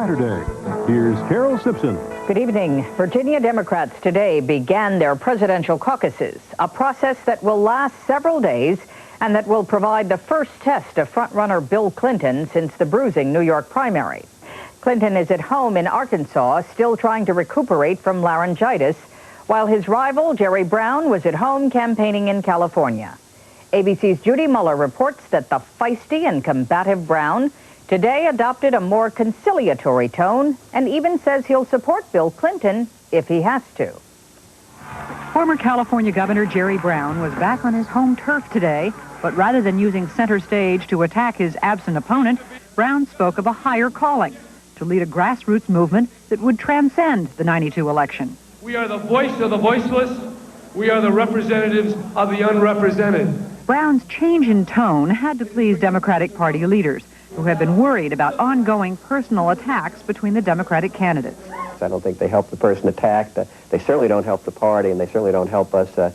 Saturday. Here's Carole Simpson. Good evening. Virginia Democrats today began their presidential caucuses, a process that will last several days and that will provide the first test of frontrunner Bill Clinton since the bruising New York primary. Clinton is at home in Arkansas, still trying to recuperate from laryngitis, while his rival, Jerry Brown, was at home campaigning in California. ABC's Judy Muller reports that the feisty and combative Brown today adopted a more conciliatory tone and even says he'll support Bill Clinton if he has to. Former California Governor Jerry Brown was back on his home turf today, but rather than using center stage to attack his absent opponent, Brown spoke of a higher calling to lead a grassroots movement that would transcend the '92 election. We are the voice of the voiceless. We are the representatives of the unrepresented. Brown's change in tone had to please Democratic Party leaders, who have been worried about ongoing personal attacks between the Democratic candidates. I don't think they help the person attacked. They certainly don't help the party, and they certainly don't help us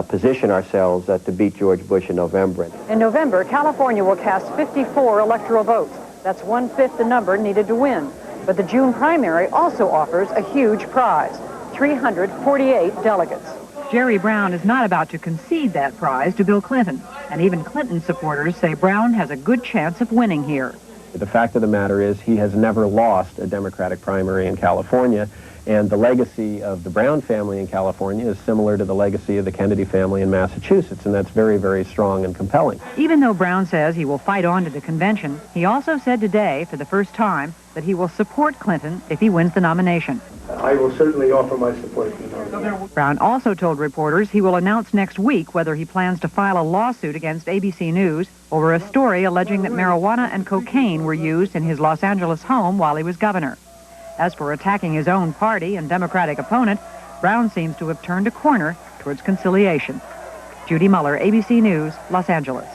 position ourselves to beat George Bush in November. In November, California will cast 54 electoral votes. That's 1/5 the number needed to win. But the June primary also offers a huge prize, 348 delegates. Jerry Brown is not about to concede that prize to Bill Clinton, and even Clinton supporters say Brown has a good chance of winning here. The fact of the matter is he has never lost a Democratic primary in California, and the legacy of the Brown family in California is similar to the legacy of the Kennedy family in Massachusetts, and that's very, very strong and compelling. Even though Brown says he will fight on to the convention, he also said today, for the first time, that he will support Clinton if he wins the nomination. I will certainly offer my support to the nomination. Brown also told reporters he will announce next week whether he plans to file a lawsuit against ABC News over a story alleging that marijuana and cocaine were used in his Los Angeles home while he was governor. As for attacking his own party and Democratic opponent, Brown seems to have turned a corner towards conciliation. Judy Muller, ABC News, Los Angeles.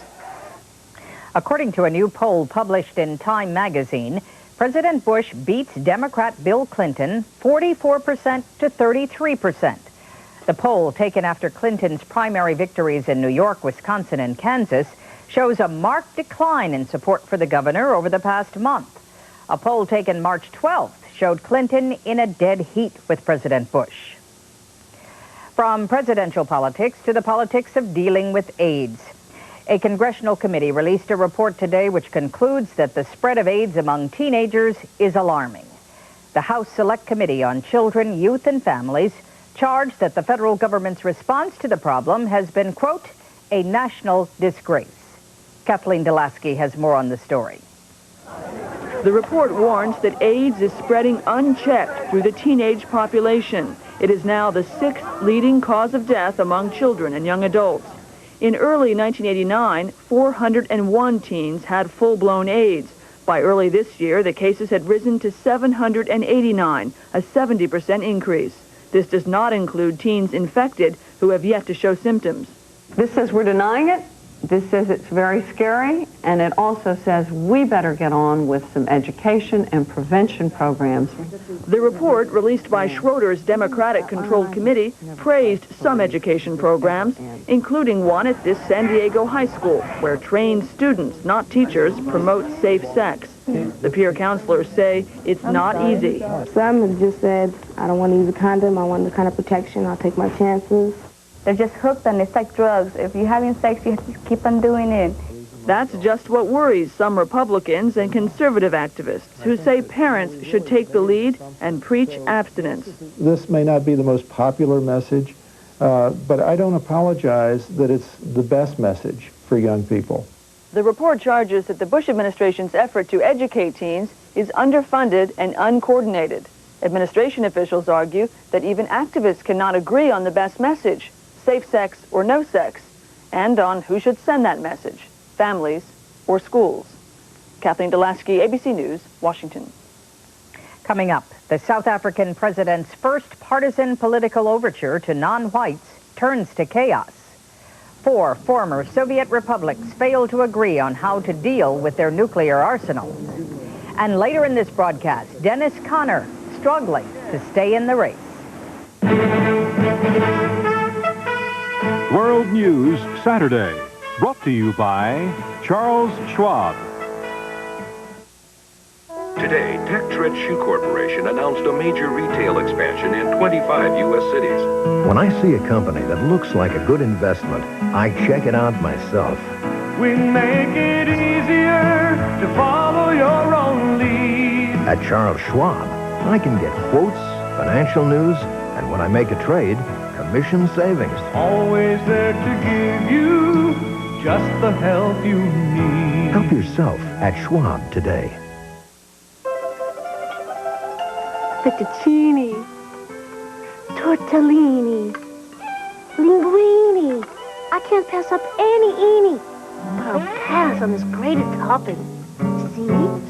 According to a new poll published in Time magazine, President Bush beats Democrat Bill Clinton 44% to 33%. The poll, taken after Clinton's primary victories in New York, Wisconsin, and Kansas, shows a marked decline in support for the governor over the past month. A poll taken March 12th showed Clinton in a dead heat with President Bush. From presidential politics to the politics of dealing with AIDS. A congressional committee released a report today which concludes that the spread of AIDS among teenagers is alarming. The House Select Committee on Children, Youth, and Families charged that the federal government's response to the problem has been, quote, a national disgrace. Kathleen Delasky has more on the story. The report warns that AIDS is spreading unchecked through the teenage population. It is now the 6th leading cause of death among children and young adults. In early 1989, 401 teens had full-blown AIDS. By early this year, the cases had risen to 789, a 70% increase. This does not include teens infected who have yet to show symptoms. This says we're denying it. This says it's very scary, and it also says we better get on with some education and prevention programs. The report, released by Schroeder's Democratic-controlled committee, praised some education programs, including one at this San Diego high school, where trained students, not teachers, promote safe sex. The peer counselors say it's not easy. Some have just said, I don't want to use a condom, I want the kind of protection, I'll take my chances. They're just hooked on it's like drugs. If you're having sex, you have to keep on doing it. That's just what worries some Republicans and conservative activists who say parents should take the lead and preach abstinence. This may not be the most popular message, but I don't apologize that it's the best message for young people. The report charges that the Bush administration's effort to educate teens is underfunded and uncoordinated. Administration officials argue that even activists cannot agree on the best message, safe sex or no sex, and on who should send that message, families or schools. Kathleen Delasky, ABC News, Washington. Coming up, the South African president's first partisan political overture to non-whites turns to chaos. 4 former Soviet republics fail to agree on how to deal with their nuclear arsenals. And later in this broadcast, Dennis Conner struggling to stay in the race. World News Saturday, brought to you by Charles Schwab. Today, Tech-Tread Shoe Corporation announced a major retail expansion in 25 U.S. cities. When I see a company that looks like a good investment, I check it out myself. We make it easier to follow your own lead. At Charles Schwab, I can get quotes, financial news, and when I make a trade, commission savings. Always there to give you just the help you need. Help yourself at Schwab today. Fettuccine, tortellini, linguine. I can't pass up any eeny. But I'll pass on this grated topping. See,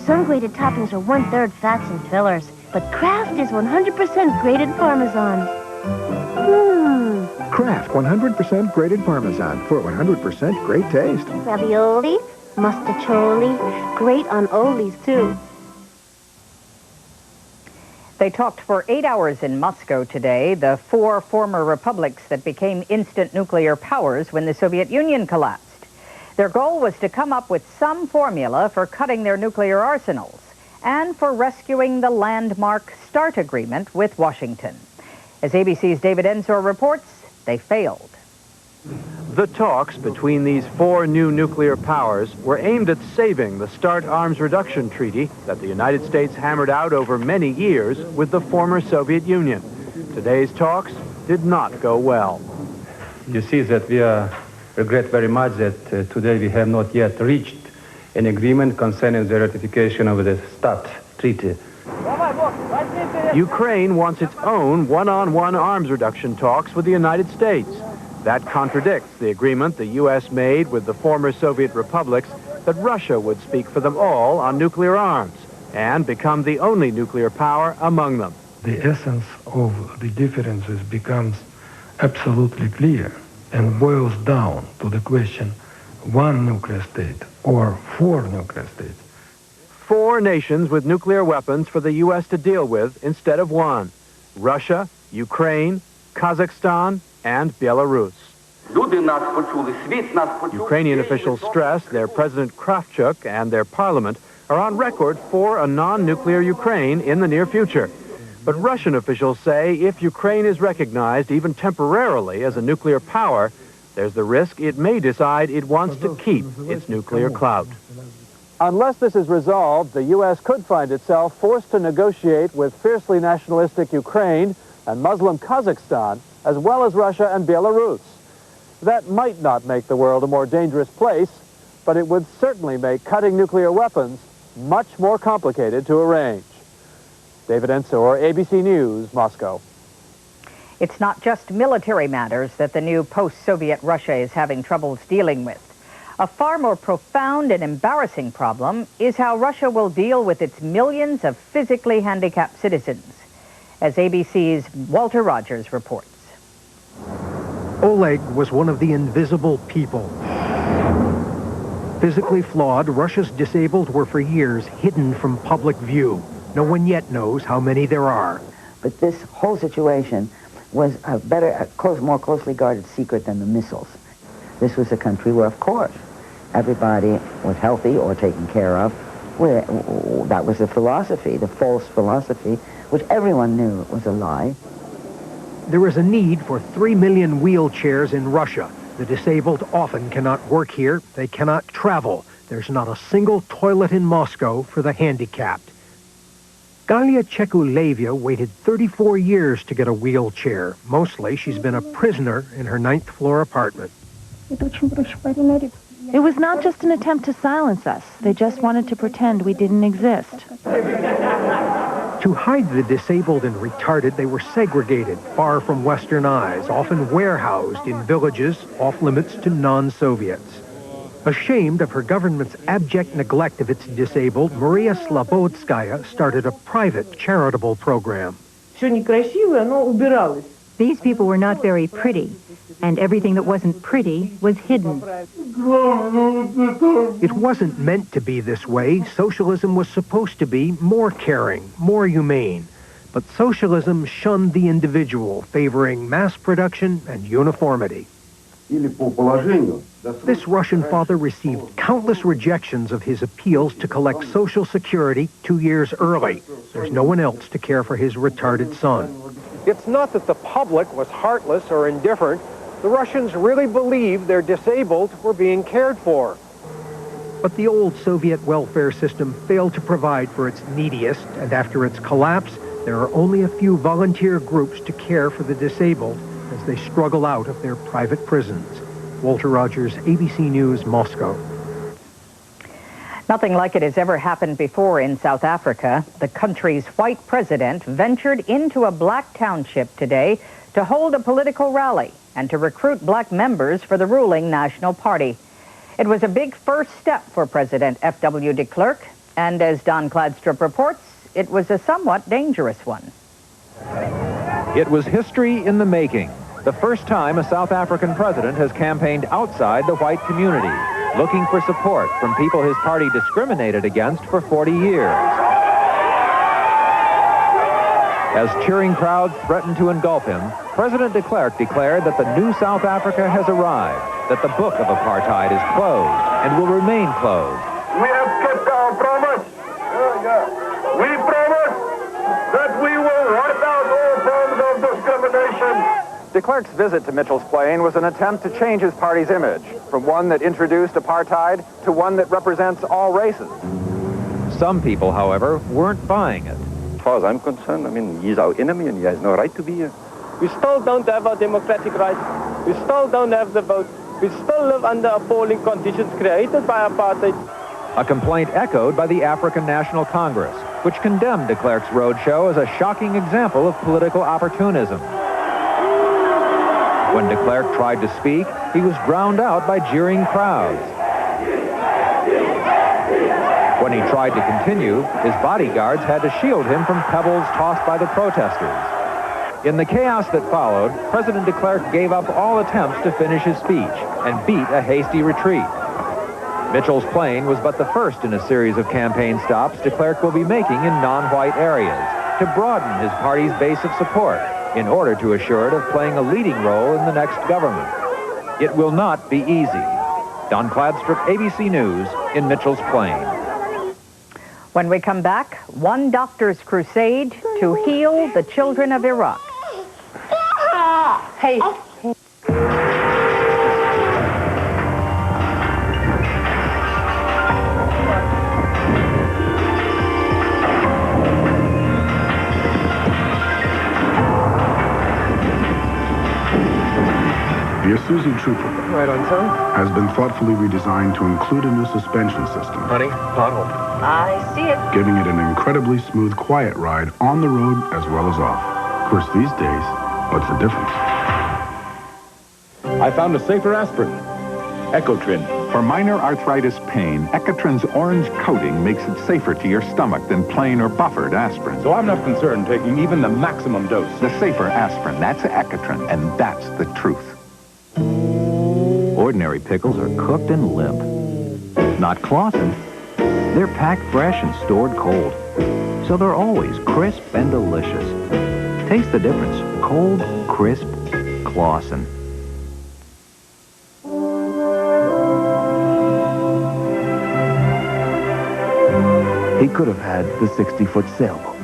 some grated toppings are 1/3 fats and fillers, but Kraft is 100% grated Parmesan. Kraft 100% grated Parmesan for 100% great taste. Ravioli, mustacholi, great on Olis too. They talked for 8 hours in Moscow today, the 4 former republics that became instant nuclear powers when the Soviet Union collapsed. Their goal was to come up with some formula for cutting their nuclear arsenals and for rescuing the landmark START agreement with Washington. As ABC's David Ensor reports, they failed. The talks between these 4 new nuclear powers were aimed at saving the START arms reduction treaty that the United States hammered out over many years with the former Soviet Union. Today's talks did not go well. You see that we regret very much that today we have not yet reached an agreement concerning the ratification of the START treaty. Ukraine wants its own one-on-one arms reduction talks with the United States. That contradicts the agreement the U.S. made with the former Soviet republics that Russia would speak for them all on nuclear arms and become the only nuclear power among them. The essence of the differences becomes absolutely clear and boils down to the question, 1 nuclear state or 4 nuclear states. 4 nations with nuclear weapons for the U.S. to deal with instead of 1. Russia, Ukraine, Kazakhstan, and Belarus. Ukrainian officials stress their President Kraft and their parliament are on record for a non-nuclear Ukraine in the near future. But Russian officials say if Ukraine is recognized even temporarily as a nuclear power, there's the risk it may decide it wants to keep its nuclear clout. Unless this is resolved, the U.S. could find itself forced to negotiate with fiercely nationalistic Ukraine and Muslim Kazakhstan, as well as Russia and Belarus. That might not make the world a more dangerous place, but it would certainly make cutting nuclear weapons much more complicated to arrange. David Ensor, ABC News, Moscow. It's not just military matters that the new post-Soviet Russia is having troubles dealing with. A far more profound and embarrassing problem is how Russia will deal with its millions of physically handicapped citizens, as ABC's Walter Rogers reports. Oleg was one of the invisible people. Physically flawed, Russia's disabled were for years hidden from public view. No one yet knows how many there are. But this whole situation was a more closely guarded secret than the missiles. This was a country where, of course, everybody was healthy or taken care of. That was the philosophy, the false philosophy, which everyone knew was a lie. There is a need for 3 million wheelchairs in Russia. The disabled often cannot work here. They cannot travel. There's not a single toilet in Moscow for the handicapped. Galia Chekulevia waited 34 years to get a wheelchair. Mostly, she's been a prisoner in her 9th floor apartment. It was not just an attempt to silence us. They just wanted to pretend we didn't exist. To hide the disabled and retarded, they were segregated, far from Western eyes, often warehoused in villages off-limits to non-Soviets. Ashamed of her government's abject neglect of its disabled, Maria Slobodskaya started a private charitable program. These people were not very pretty, and everything that wasn't pretty was hidden. It wasn't meant to be this way. Socialism was supposed to be more caring, more humane. But socialism shunned the individual, favoring mass production and uniformity. This Russian father received countless rejections of his appeals to collect Social Security 2 years early. There's no one else to care for his retarded son. It's not that the public was heartless or indifferent. The Russians really believed their disabled were being cared for. But the old Soviet welfare system failed to provide for its neediest, and after its collapse, there are only a few volunteer groups to care for the disabled as they struggle out of their private prisons. Walter Rogers, ABC News, Moscow. Nothing like it has ever happened before in South Africa. The country's white president ventured into a black township today to hold a political rally and to recruit black members for the ruling National Party. It was a big first step for President F.W. de Klerk, and as Don Kladstrup reports, it was a somewhat dangerous one. It was history in the making. The first time a South African president has campaigned outside the white community, looking for support from people his party discriminated against for 40 years. As cheering crowds threatened to engulf him, President de Klerk declared that the new South Africa has arrived, that the book of apartheid is closed and will remain closed. We have kept our promise. We promise that we will wipe out all forms of discrimination. De Klerk's visit to Mitchell's Plain was an attempt to change his party's image, from one that introduced apartheid to one that represents all races. Some people, however, weren't buying it. As far as I'm concerned, I mean, he's our enemy and he has no right to be here. We still don't have our democratic rights. We still don't have the vote. We still live under appalling conditions created by apartheid. A complaint echoed by the African National Congress, which condemned de Klerk's roadshow as a shocking example of political opportunism. When de Klerk tried to speak, he was drowned out by jeering crowds. When he tried to continue, his bodyguards had to shield him from pebbles tossed by the protesters. In the chaos that followed, President de Klerk gave up all attempts to finish his speech and beat a hasty retreat. Mitchell's Plain was but the first in a series of campaign stops de Klerk will be making in non-white areas to broaden his party's base of support in order to assure it of playing a leading role in the next government. It will not be easy. Don Kladstrup, ABC News, in Mitchell's Plain. When we come back, one doctor's crusade to heal the children of Iraq. Hey. The Isuzu Trooper Right on time. has been thoughtfully redesigned to include a new suspension system, Honey, pothole. I see it. giving it an incredibly smooth, quiet ride on the road as well as off. Of course, these days, what's the difference? I found a safer aspirin, Ecotrin. For minor arthritis pain, Ecotrin's orange coating makes it safer to your stomach than plain or buffered aspirin. So I'm not concerned taking even the maximum dose. The safer aspirin, that's Ecotrin, and that's the truth. Ordinary pickles are cooked and limp. Not Claussen. They're packed fresh and stored cold, so they're always crisp and delicious. Taste the difference. Cold, crisp, Claussen. He could have had the 60-foot sailboat,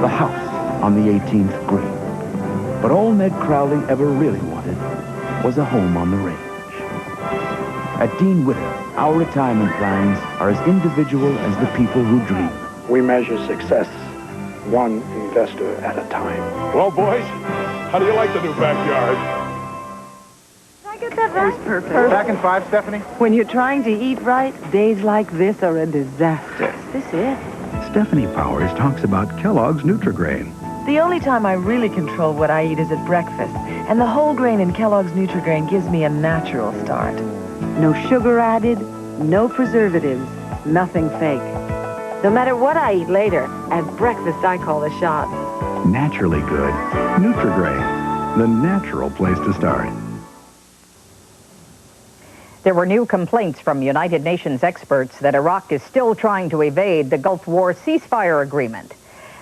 the house on the 18th green. But all Ned Crowley ever really wanted was a home on the range. At Dean Witter, our retirement plans are as individual as the people who dream. We measure success one investor at a time. Well, boys, how do you like the new backyard? Did I get that right? Perfect. Back in 5, Stephanie? When you're trying to eat right, days like this are a disaster. Is this it? Stephanie Powers talks about Kellogg's Nutri-Grain. The only time I really control what I eat is at breakfast, and the whole grain in Kellogg's Nutri-Grain gives me a natural start. No sugar added, no preservatives, nothing fake. No matter what I eat later, at breakfast I call the shots. Naturally good. Nutri-Grain, the natural place to start. There were new complaints from United Nations experts that Iraq is still trying to evade the Gulf War ceasefire agreement.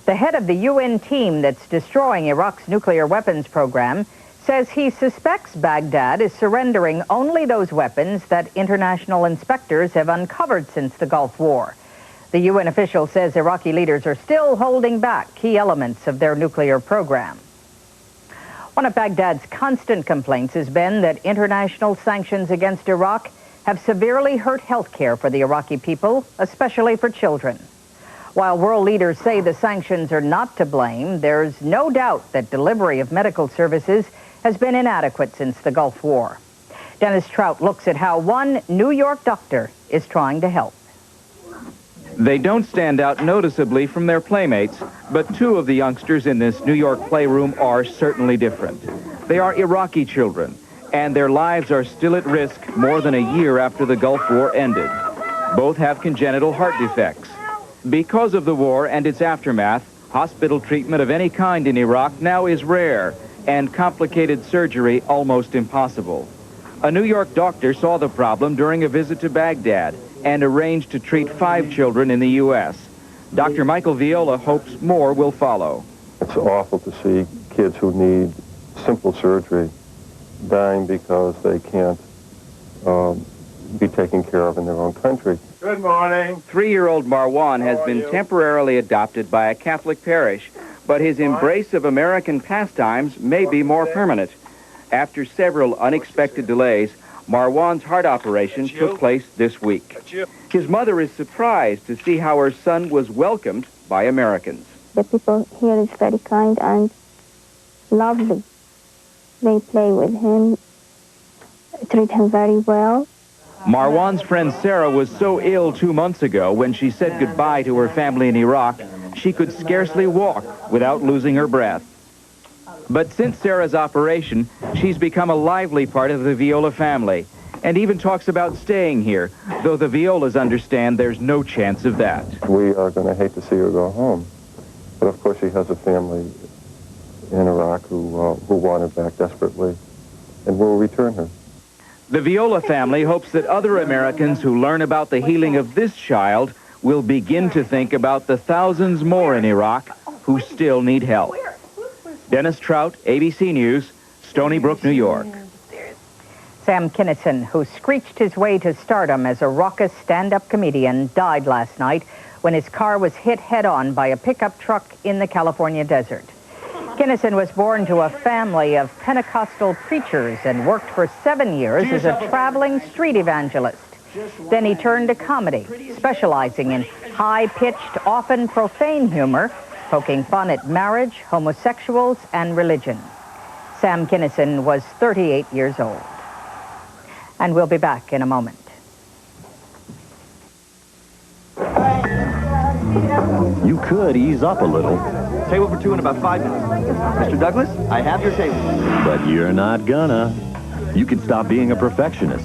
The head of the UN team that's destroying Iraq's nuclear weapons program says he suspects Baghdad is surrendering only those weapons that international inspectors have uncovered since the Gulf War. The UN official says Iraqi leaders are still holding back key elements of their nuclear program. One of Baghdad's constant complaints has been that international sanctions against Iraq have severely hurt health care for the Iraqi people, especially for children. While world leaders say the sanctions are not to blame, there's no doubt that delivery of medical services has been inadequate since the Gulf War. Dennis Trout looks at how one New York doctor is trying to help. They don't stand out noticeably from their playmates, but two of the youngsters in this New York playroom are certainly different. They are Iraqi children, and their lives are still at risk more than a year after the Gulf War ended. Both have congenital heart defects. Because of the war and its aftermath, hospital treatment of any kind in Iraq now is rare, and complicated surgery almost impossible. A New York doctor saw the problem during a visit to Baghdad and arranged to treat 5 children in the U.S. Dr. Michael Viola hopes more will follow. It's awful to see kids who need simple surgery dying because they can't be taken care of in their own country. Good morning. 3-year-old Marwan has been temporarily adopted by a Catholic parish, but his embrace of American pastimes may be more permanent. After several unexpected delays, Marwan's heart operation took place this week. His mother is surprised to see how her son was welcomed by Americans. The people here is very kind and lovely. They play with him, treat him very well. Marwan's friend Sarah was so ill 2 months ago when she said goodbye to her family in Iraq, she could scarcely walk without losing her breath. But since Sarah's operation, she's become a lively part of the Viola family and even talks about staying here, though the Violas understand there's no chance of that. We are going to hate to see her go home. But of course she has a family in Iraq who want her back desperately, and we'll return her. The Viola family hopes that other Americans who learn about the healing of this child will begin to think about the thousands more in Iraq who still need help. Dennis Trout, ABC News, Stony Brook, New York. Sam Kinison, who screeched his way to stardom as a raucous stand-up comedian, died last night when his car was hit head-on by a pickup truck in the California desert. Kinnison was born to a family of Pentecostal preachers and worked for 7 years as a traveling street evangelist. Then he turned to comedy, specializing in high-pitched, often profane humor, poking fun at marriage, homosexuals, and religion. Sam Kinison was 38 years old. And we'll be back in a moment. You could ease up a little. Table for 2 in about 5 minutes. Mr. Douglas, I have your table. But you're not gonna. You can stop being a perfectionist.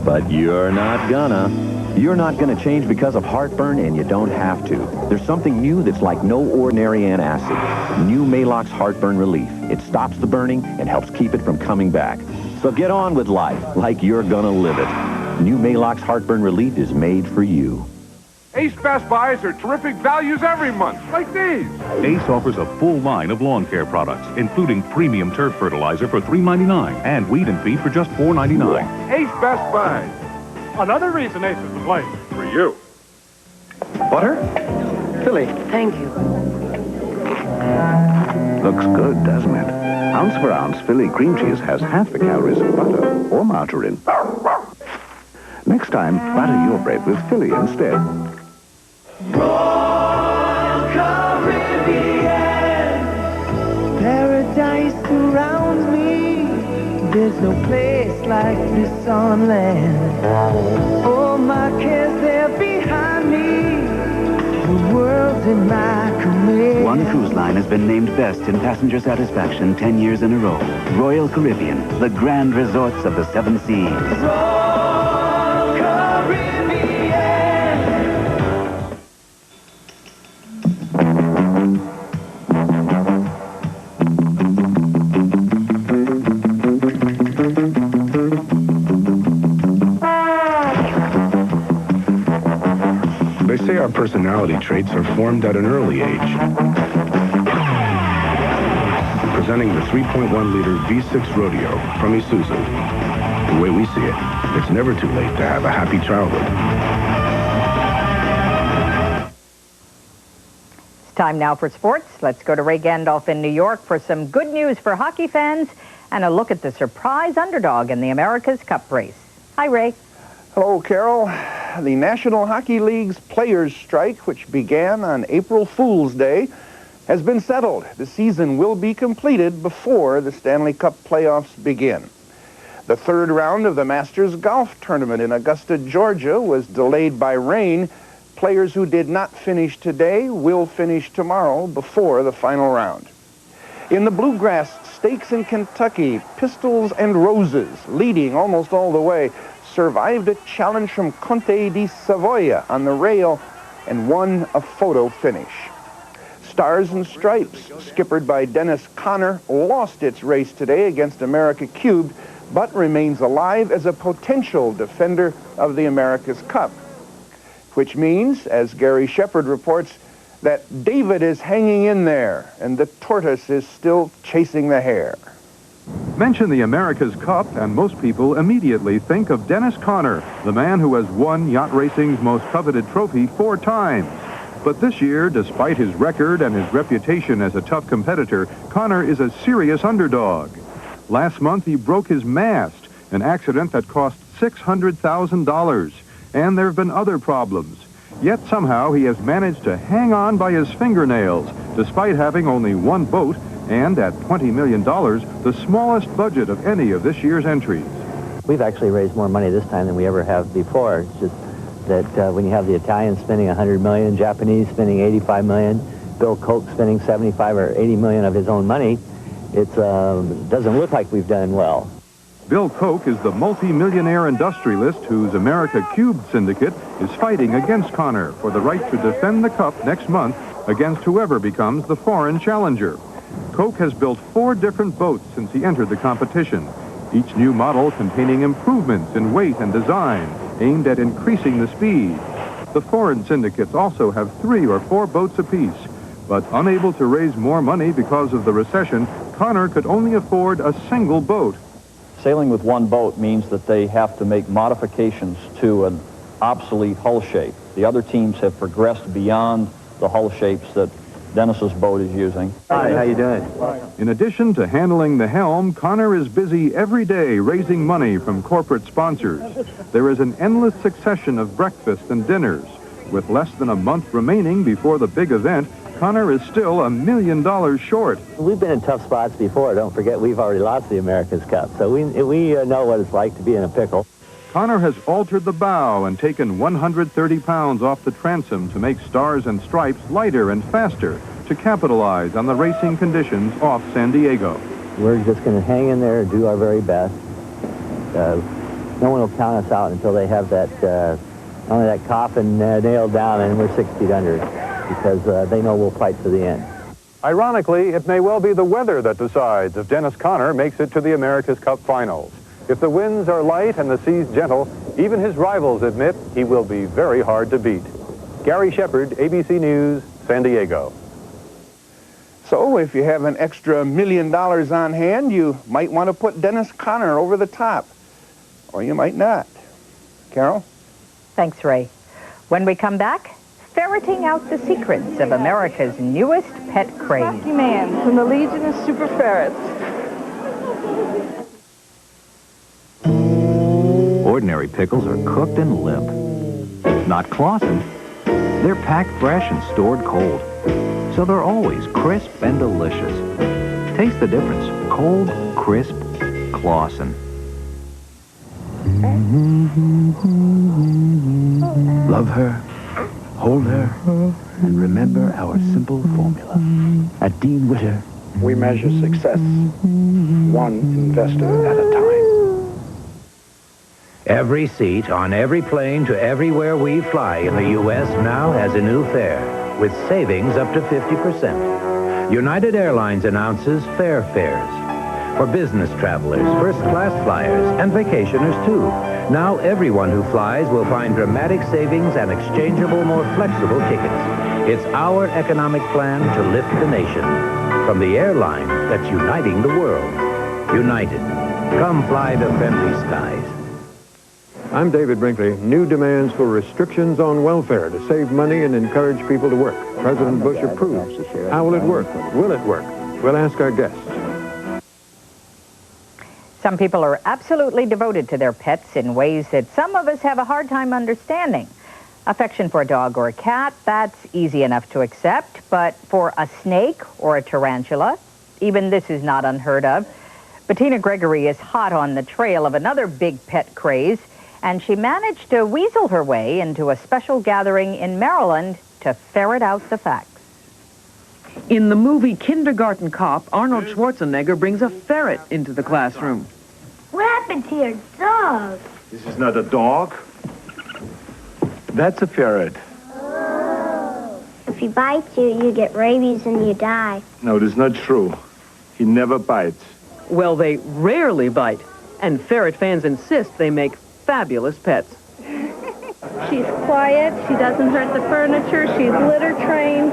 But you're not gonna. You're not gonna change because of heartburn, and you don't have to. There's something new that's like no ordinary antacid. New Maalox Heartburn Relief. It stops the burning and helps keep it from coming back. So get on with life like you're gonna live it. New Maalox Heartburn Relief is made for you. Ace Best Buys are terrific values every month, like these. Ace offers a full line of lawn care products, including premium turf fertilizer for $3.99 and weed and feed for just $4.99. Ace Best Buys. Another reason Ace is the place for you. Butter? Philly. Thank you. Looks good, doesn't it? Ounce for ounce, Philly cream cheese has half the calories of butter or margarine. Next time, butter your bread with Philly instead. Paradise surrounds me. There's no place like this on land. All my cares, they're behind me. The world's in my command. One cruise line has been named best in passenger satisfaction 10 years in a row. Royal Caribbean, the grand resorts of the 7 seas. They say our personality traits are formed at an early age. presenting the 3.1-liter V6 Rodeo from Isuzu. The way we see it, it's never too late to have a happy childhood. It's time now for sports. Let's go to Ray Gandolf in New York for some good news for hockey fans and a look at the surprise underdog in the America's Cup race. Hi, Ray. Hello, Carol. The National Hockey League's players' strike, which began on April Fool's Day, has been settled. The season will be completed before the Stanley Cup playoffs begin. The third round of the Masters Golf Tournament in Augusta, Georgia was delayed by rain. Players who did not finish today will finish tomorrow before the final round. In the Bluegrass Stakes in Kentucky, Pistols and Roses, leading almost all the way, survived a challenge from Conte di Savoia on the rail and won a photo finish. Stars and Stripes, skippered by Dennis Conner, lost its race today against America Cubed, but remains alive as a potential defender of the America's Cup. Which means, as Gary Shepard reports, that David is hanging in there and the tortoise is still chasing the hare. Mention the America's Cup, and most people immediately think of Dennis Conner, the man who has won yacht racing's most coveted trophy 4 times. But this year, despite his record and his reputation as a tough competitor, Conner is a serious underdog. Last month, he broke his mast, an accident that cost $600,000. And there have been other problems. Yet somehow he has managed to hang on by his fingernails, despite having only one boat and, at $20 million, the smallest budget of any of this year's entries. We've actually raised more money this time than we ever have before. It's just that when you have the Italians spending $100 million, Japanese spending $85 million, Bill Koch spending $75 or $80 million of his own money, it doesn't look like we've done well. Bill Koch is the multi-millionaire industrialist whose America Cubed syndicate is fighting against Conner for the right to defend the Cup next month against whoever becomes the foreign challenger. Koch has built 4 different boats since he entered the competition, each new model containing improvements in weight and design aimed at increasing the speed. The foreign syndicates also have 3 or 4 boats apiece, but unable to raise more money because of the recession, Conner could only afford a single boat. Sailing with one boat means that they have to make modifications to an obsolete hull shape. The other teams have progressed beyond the hull shapes that Dennis's boat is using. Hi, how you doing? In addition to handling the helm, Conner is busy every day raising money from corporate sponsors. There is an endless succession of breakfasts and dinners. With less than a month remaining before the big event, Conner is still $1 million short. We've been in tough spots before. Don't forget, we've already lost the America's Cup, so we know what it's like to be in a pickle. Conner has altered the bow and taken 130 pounds off the transom to make Stars and Stripes lighter and faster to capitalize on the racing conditions off San Diego. We're just going to hang in there and do our very best. No one will count us out until they have that only that coffin nailed down and we're 6 feet under, because they know we'll fight to the end. Ironically, it may well be the weather that decides if Dennis Conner makes it to the America's Cup finals. If the winds are light and the seas gentle, even his rivals admit he will be very hard to beat. Gary Shepard, ABC News, San Diego. So if you have an extra $1 million on hand, you might want to put Dennis Conner over the top. Or you might not. Carol? Thanks, Ray. When we come back, ferreting out the secrets of America's newest pet craze. Rocky Man from the Legion of Super Ferrets. Ordinary pickles are cooked and limp. Not Claussen. They're packed fresh and stored cold, so they're always crisp and delicious. Taste the difference. Cold, crisp, Claussen. Love her, hold her, and remember our simple formula. At Dean Witter, we measure success one investor at a time. Every seat on every plane to everywhere we fly in the U.S. now has a new fare, with savings up to 50%. United Airlines announces Fare Fares. For business travelers, first-class flyers, and vacationers, too. Now everyone who flies will find dramatic savings and exchangeable, more flexible tickets. It's our economic plan to lift the nation from the airline that's uniting the world. United. Come fly the friendly skies. I'm David Brinkley. New demands for restrictions on welfare to save money and encourage people to work. President Bush approves. How will it work? Will it work? We'll ask our guests. Some people are absolutely devoted to their pets in ways that some of us have a hard time understanding. Affection for a dog or a cat, that's easy enough to accept, but for a snake or a tarantula, even this is not unheard of. Bettina Gregory is hot on the trail of another big pet craze, and she managed to weasel her way into a special gathering in Maryland to ferret out the facts. In the movie Kindergarten Cop, Arnold Schwarzenegger brings a ferret into the classroom. What happened to your dog? This is not a dog. That's a ferret. If he bites you, you get rabies and you die. No, it is not true. He never bites. Well, they rarely bite, and ferret fans insist they make fabulous pets. She's quiet, she doesn't hurt the furniture, she's litter trained,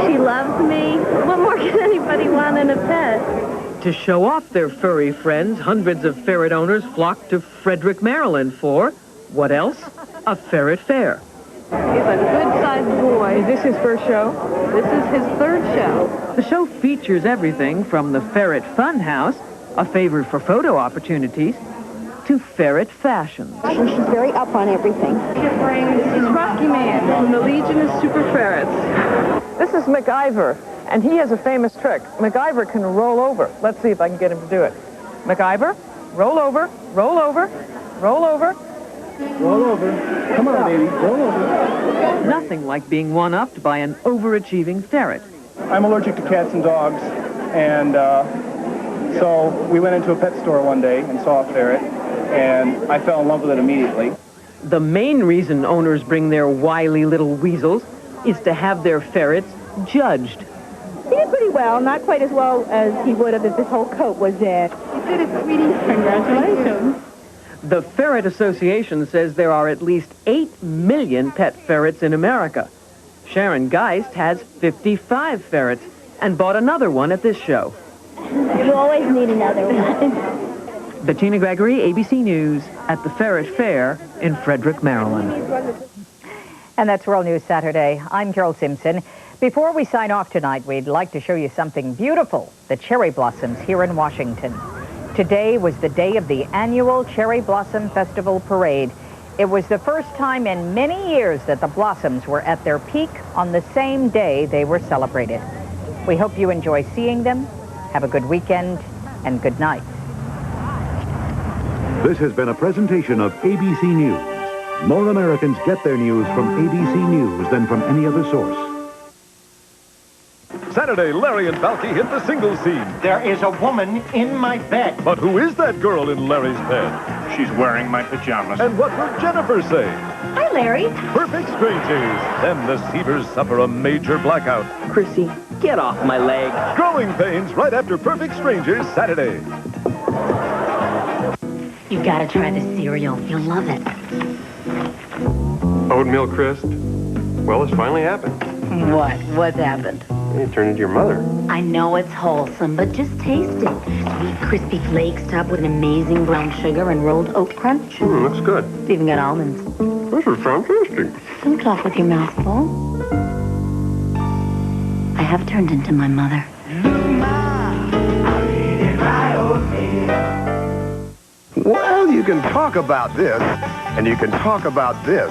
she loves me. What more can anybody want in a pet? To show off their furry friends, hundreds of ferret owners flock to Frederick, Maryland for, what else? A ferret fair. He's a good-sized boy. Is this his first show? This is his third show. The show features everything from the Ferret Fun House, a favor for photo opportunities, to ferret fashions. And she's very up on everything. This is Rocky Man from the Legion of Super Ferrets. This is MacIver, and he has a famous trick. MacIver can roll over. Let's see if I can get him to do it. MacIver, roll over, roll over, roll over. Roll over. Come on, baby. Roll over. Nothing like being one-upped by an overachieving ferret. I'm allergic to cats and dogs, and so we went into a pet store one day and saw a ferret, and I fell in love with it immediately. The main reason owners bring their wily little weasels is to have their ferrets judged. He did pretty well, not quite as well as he would have if his whole coat was there. You did it, sweetie. Congratulations. The Ferret Association says there are at least 8 million pet ferrets in America. Sharon Geist has 55 ferrets and bought another one at this show. You always need another one. Bettina Gregory, ABC News, at the Ferret Fair in Frederick, Maryland. And that's World News Saturday. I'm Carole Simpson. Before we sign off tonight, we'd like to show you something beautiful, the cherry blossoms here in Washington. Today was the day of the annual Cherry Blossom Festival Parade. It was the first time in many years that the blossoms were at their peak on the same day they were celebrated. We hope you enjoy seeing them. Have a good weekend and good night. This has been a presentation of ABC News. More Americans get their news from ABC News than from any other source. Saturday, Larry and Balky hit the singles scene. There is a woman in my bed. But who is that girl in Larry's bed? She's wearing my pajamas. And what will Jennifer say? Hi, Larry. Perfect strangers. Then the Seavers suffer a major blackout. Chrissy, get off my leg. Growing pains right after Perfect Strangers Saturday. You've got to try the cereal. You'll love it. Oatmeal crisp. Well, it's finally happened. What? What's happened? You turned into your mother. I know it's wholesome, but just taste it. Sweet, crispy flakes topped with an amazing brown sugar and rolled oat crunch. Looks good. It's even got almonds. This is fantastic. Don't talk with your mouth full. I have turned into my mother. Well, you can talk about this, and you can talk about this.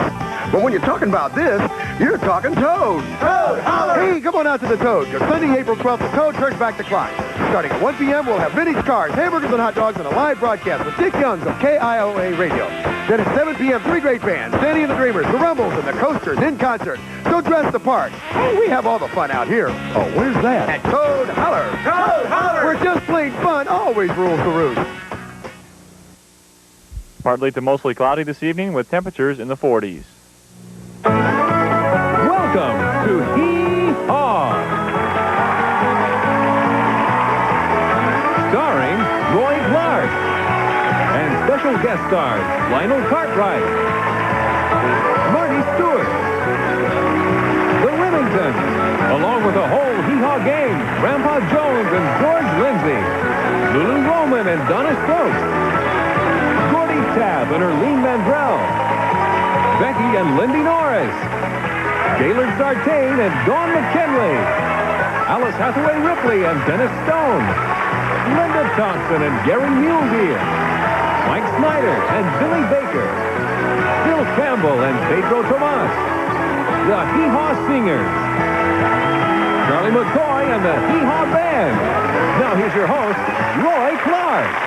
But when you're talking about this, you're talking Toad. Toad, holler! Hey, come on out to the Toad, because Sunday, April 12th, the Toad turns back the clock. Starting at 1 p.m., we'll have vintage cars, hamburgers, and hot dogs, and a live broadcast with Dick Youngs of KIOA Radio. Then at 7 p.m., 3 great bands, Danny and the Dreamers, the Rumbles, and the Coasters in concert. So dress the part. Hey, we have all the fun out here. Oh, where's that? At Toad Holler. Toad Holler! Where just plain fun always rules the roost. Partly to mostly cloudy this evening with temperatures in the 40s. Welcome to Hee-Haw! Starring Roy Clark and special guest stars Lionel Cartwright, Marty Stewart, the Remingtons, Claussen. Along with the whole Hee-Haw gang, Grandpa Jones and George Lindsay. Lulu Roman and Donna Stokes. Gordy Tabb and Erlene Mandrell. Becky and Lindy Norris. Gaylord Sartain and Dawn McKinley. Alice Hathaway Ripley and Dennis Stone. Linda Thompson and Gary Muledeer. Mike Snyder and Billy Baker. Bill Campbell and Pedro Tomas. The Hee-Haw Singers. Charlie McCoy and the Hee-Haw Band. Now here's your host, Roy Clark.